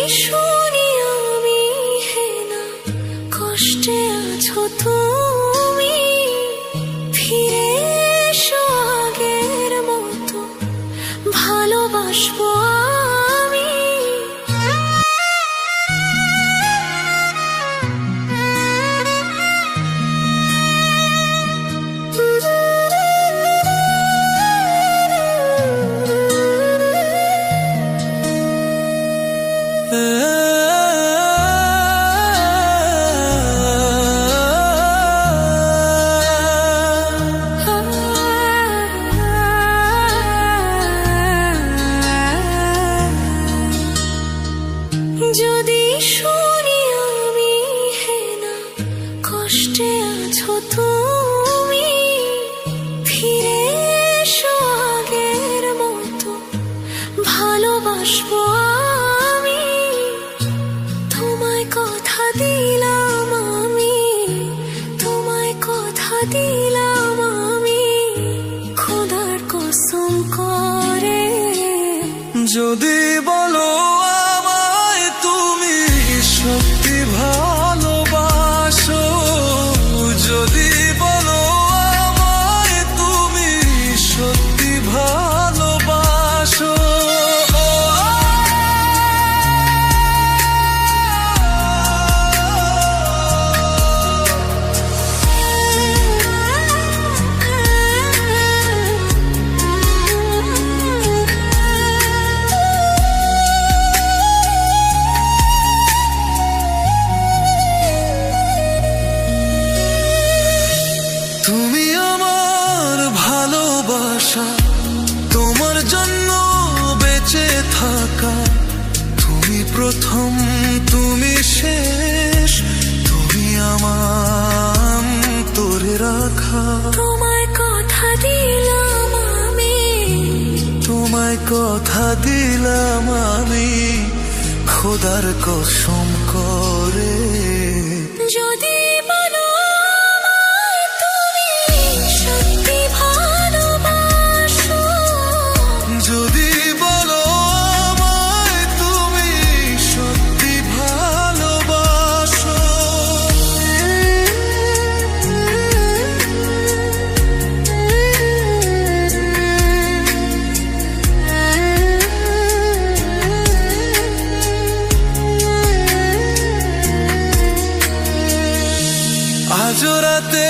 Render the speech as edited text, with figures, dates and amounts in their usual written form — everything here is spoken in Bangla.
শুনি আমি হে না কষ্টে আছো তুমি, ফিরে এসো আগের মতো ভালোবাসবো আমি। যদি শুনি আমি হে না কষ্টে আছো তুমি, ফিরে এসো আগের মতো ভালোবাসবো আমি। তোমায় কথা দিলাম আমি, তোমায় কথা দিলাম আমি, খোদার কসম করে। যদি বলো আমায় তুমি সত্যি ভালোবাসো, যদি বলো আমায় তুমি সত্যি ভালোবাসো, তুমি আমার ভালোবাসা, তোমার জন্য বেঁচে থাকা, তুমি প্রথম তুমি শেষ, তুমি আমার তোরে রাখা। তোমায় কথা দিলাম আমি, তোমায় কথা দিলাম আমি, খোদার কসম করে। যদি বলো আমায় তুমি সত্যি ভালোবাসো, যদি বলো আমায় তুমি সত্যি ভালোবাসো, আজ রাতে